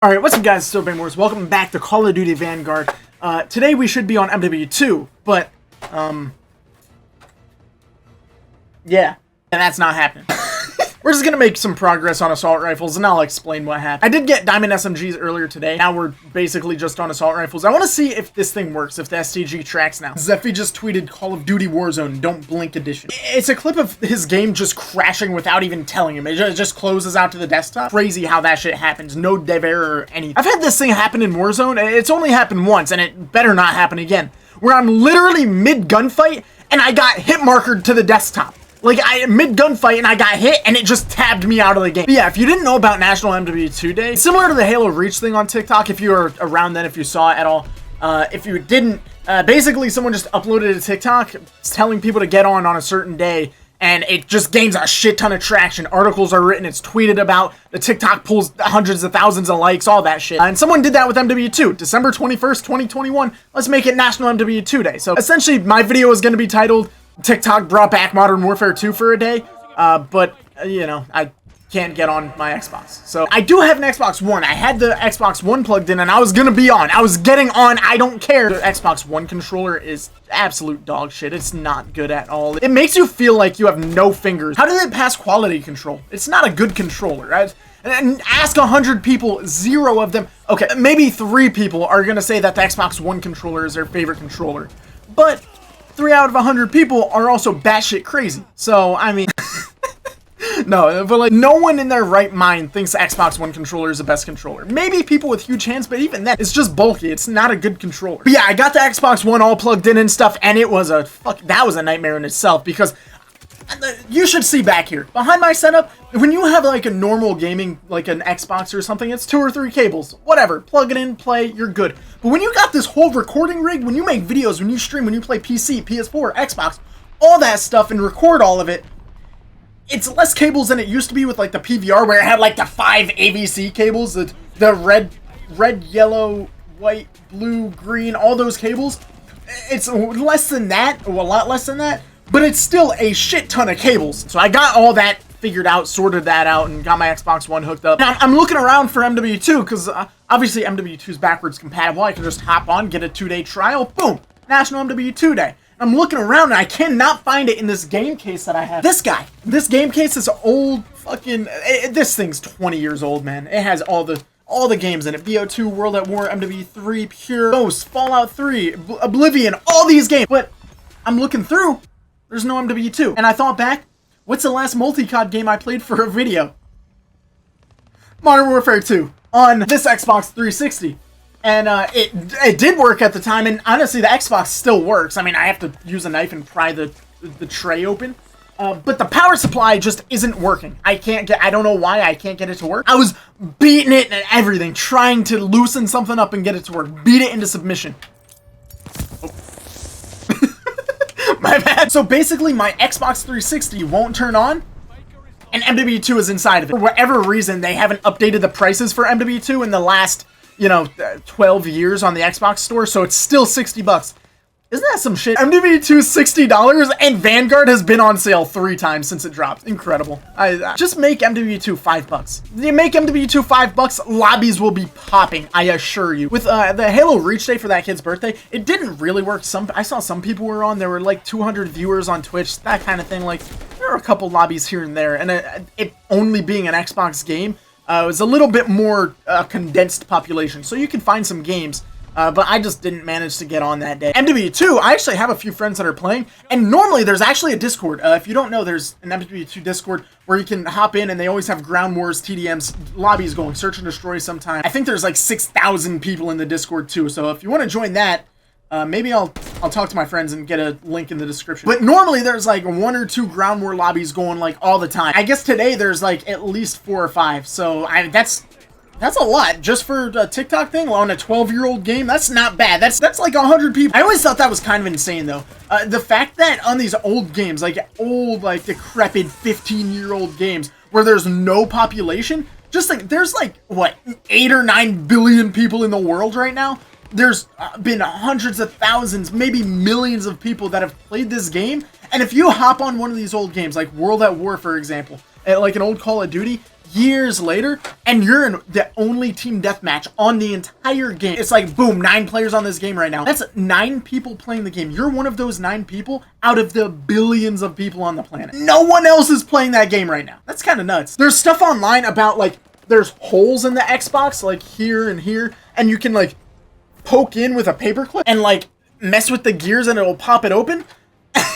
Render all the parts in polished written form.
Alright, what's up guys, it's SoBangWars. Welcome back to Call of Duty Vanguard. Today we should be on MW2, but, yeah, and that's not happening. We're just gonna make some progress on assault rifles, and I'll explain what happened. I did get diamond SMGs earlier today. Now we're basically just on assault rifles. I want to see if this thing works, if the STG tracks now. Zeffy just tweeted Call of Duty Warzone, Don't Blink Edition. It's a clip of his game just crashing without even telling him. It just closes out to the desktop. Crazy how that shit happens. No dev error or anything. I've had this thing happen in Warzone. It's only happened once, and it better not happen again. Where I'm literally mid-gunfight, and I got hit markered to the desktop. Like, mid-gunfight, and I got hit, and it just tabbed me out of the game. But yeah, if you didn't know about National MW2 Day, similar to the Halo Reach thing on TikTok, if you were around then, if you saw it at all, if you didn't, basically someone just uploaded a TikTok telling people to get on a certain day, and it just gains a shit ton of traction. Articles are written, it's tweeted about, the TikTok pulls hundreds of thousands of likes, all that shit. And someone did that with MW2, December 21st, 2021, let's make it National MW2 Day. So essentially, my video is going to be titled, TikTok brought back Modern Warfare 2 for a day, but, you know, I can't get on my Xbox. So, I do have an Xbox One. I had the Xbox One plugged in, and I was gonna be on. I was getting on. I don't care. The Xbox One controller is absolute dog shit. It's not good at all. It makes you feel like you have no fingers. How did it pass quality control? It's not a good controller, right? And ask 100 people, 0 of them, okay, maybe 3 people are gonna say that the Xbox One controller is their favorite controller. But 3 out of 100 people are also batshit crazy. So, I mean, no, but like, no one in their right mind thinks the Xbox One controller is the best controller. Maybe people with huge hands, but even then, it's just bulky. It's not a good controller. But yeah, I got the Xbox One all plugged in and stuff, and it was that was a nightmare in itself, because you should see back here. Behind my setup, when you have like a normal gaming, like an Xbox or something, it's 2 or 3 cables. Whatever, plug it in, play, you're good. But when you got this whole recording rig, when you make videos, when you stream, when you play PC, PS4, Xbox, all that stuff and record all of it, it's less cables than it used to be with like the PVR, where it had like the 5 AVC cables, the red, yellow, white, blue, green, all those cables. It's less than that, or a lot less than that. But it's still a shit ton of cables. So I got all that figured out, sorted that out, and got my Xbox One hooked up. Now, I'm looking around for MW2, because obviously MW2 is backwards compatible. I can just hop on, get a 2-day trial, boom, National MW2 Day. I'm looking around, and I cannot find it in this game case that I have. This guy. This game case is old fucking... this thing's 20 years old, man. It has all the games in it. BO2, World at War, MW3, Pure, Ghost, Fallout 3, Oblivion, all these games. But I'm looking through. There's no MW2. And I thought back, what's the last multi-COD game I played for a video? Modern Warfare 2 on this Xbox 360. And it did work at the time, and honestly, the Xbox still works. I mean, I have to use a knife and pry the tray open. But the power supply just isn't working. I don't know why I can't get it to work. I was beating it and everything, trying to loosen something up and get it to work. Beat it into submission. My bad. So basically, my Xbox 360 won't turn on, and MW2 is inside of it. For whatever reason, they haven't updated the prices for MW2 in the last, 12 years on the Xbox store, so it's still $60. Isn't that some shit? MW2 is $60, and Vanguard has been on sale 3 times since it dropped. Incredible. I just make MW2 $5. You make MW2 $5, lobbies will be popping, I assure you. With the Halo Reach Day for that kid's birthday, it didn't really work. I saw some people were on, there were like 200 viewers on Twitch, that kind of thing. Like, there were a couple lobbies here and there, and it only being an Xbox game, it was a little bit more condensed population, so you can find some games. But I just didn't manage to get on that day. MW2, I actually have a few friends that are playing, and normally there's actually a Discord. If you don't know, there's an MW2 Discord where you can hop in, and they always have Ground Wars, TDMs, lobbies going, Search and Destroy sometime. I think there's like 6,000 people in the Discord too, so if you want to join that, maybe I'll talk to my friends and get a link in the description. But normally there's like 1 or 2 Ground War lobbies going like all the time. I guess today there's like at least 4 or 5, so that's a lot, just for a TikTok thing on a 12-year-old game. That's not bad. That's like 100 people. I always thought that was kind of insane, though. The fact that on these old games, like old, like decrepit 15-year-old games, where there's no population, just like, there's like, what, 8 or 9 billion people in the world right now? There's been hundreds of thousands, maybe millions of people that have played this game, and if you hop on one of these old games, like World at War, for example, like an old Call of Duty, years later, and you're in the only team deathmatch on the entire game. It's like, boom, 9 players on this game right now. That's 9 people playing the game. You're one of those 9 people out of the billions of people on the planet. No one else is playing that game right now. That's kind of nuts. There's stuff online about, like, there's holes in the Xbox, like here and here, and you can, like, poke in with a paperclip and, like, mess with the gears and it'll pop it open.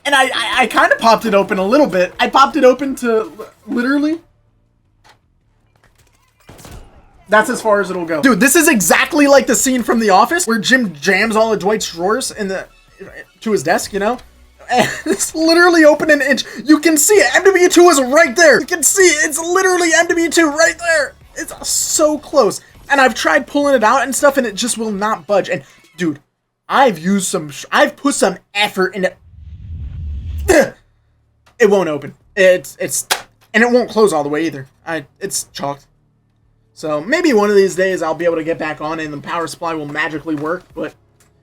And I kind of popped it open a little bit. I popped it open to literally... That's as far as it'll go. Dude, this is exactly like the scene from The Office where Jim jams all of Dwight's drawers to his desk, you know? And it's literally open an inch. You can see it. MW2 is right there. You can see it. It's literally MW2 right there. It's so close. And I've tried pulling it out and stuff and it just will not budge. And dude, I've put some effort into it. Won't open. And it won't close all the way either. It's chalked. So maybe one of these days I'll be able to get back on and the power supply will magically work, but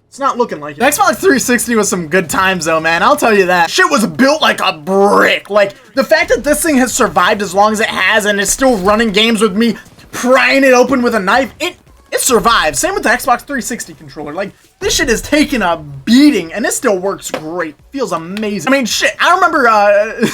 it's not looking like it. The Xbox 360 was some good times though, man. I'll tell you that. Shit was built like a brick. Like, the fact that this thing has survived as long as it has and is still running games with me prying it open with a knife, it survived. Same with the Xbox 360 controller. Like, this shit is taking a beating and it still works great. Feels amazing. I mean, shit, I remember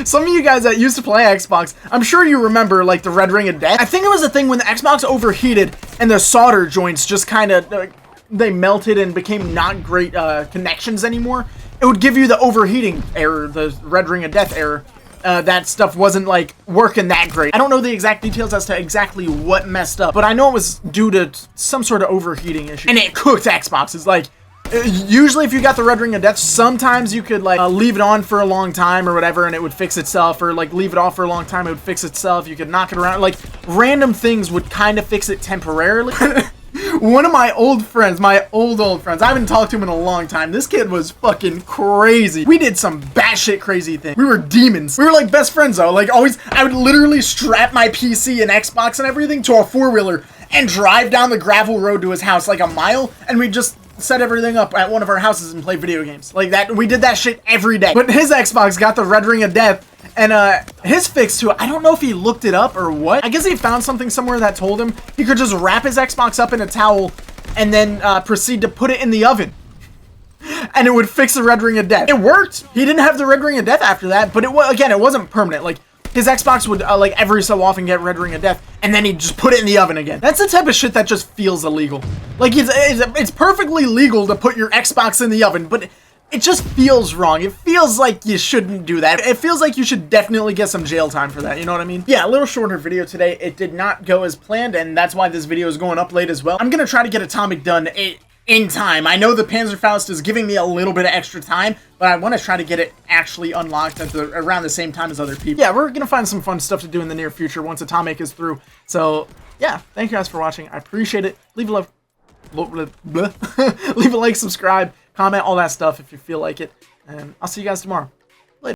some of you guys that used to play Xbox, I'm sure you remember, like, the Red Ring of Death. I think it was a thing when the Xbox overheated and the solder joints just kind of, they melted and became not great connections anymore. It would give you the overheating error, the Red Ring of Death error. That stuff wasn't, like, working that great. I don't know the exact details as to exactly what messed up, but I know it was due to some sort of overheating issue. And it cooked Xboxes. Like, usually if you got the Red Ring of Death, sometimes you could, like, leave it on for a long time or whatever and it would fix itself, or, like, leave it off for a long time, it would fix itself. You could knock it around. Like, random things would kind of fix it temporarily. One of my old friends, my old friends, I haven't talked to him in a long time. This kid was fucking crazy. We did some batshit crazy things. We were demons. We were like best friends though. Like, always, I would literally strap my PC and Xbox and everything to a 4-wheeler and drive down the gravel road to his house like a mile, and we'd just set everything up at one of our houses and play video games. Like that, we did that shit every day. But his Xbox got the Red Ring of Death, and his fix to it, I don't know if he looked it up or what. I guess he found something somewhere that told him he could just wrap his Xbox up in a towel and then proceed to put it in the oven. And it would fix the Red Ring of Death. It worked. He didn't have the Red Ring of Death after that, but it wasn't permanent. Like, his Xbox would, like, every so often get Red Ring of Death, and then he'd just put it in the oven again. That's the type of shit that just feels illegal. Like, it's perfectly legal to put your Xbox in the oven, but it just feels wrong. It feels like you shouldn't do that. It feels like you should definitely get some jail time for that, you know what I mean? Yeah, a little shorter video today. It did not go as planned, and that's why this video is going up late as well. I'm gonna try to get Atomic done in time. I know the Panzerfaust is giving me a little bit of extra time, but I want to try to get it actually unlocked at around the same time as other people. Yeah, we're gonna find some fun stuff to do in the near future once Atomic is through. So yeah, thank you guys for watching. I appreciate it. Leave a love, leave a like, subscribe, comment, all that stuff if you feel like it, and I'll see you guys tomorrow.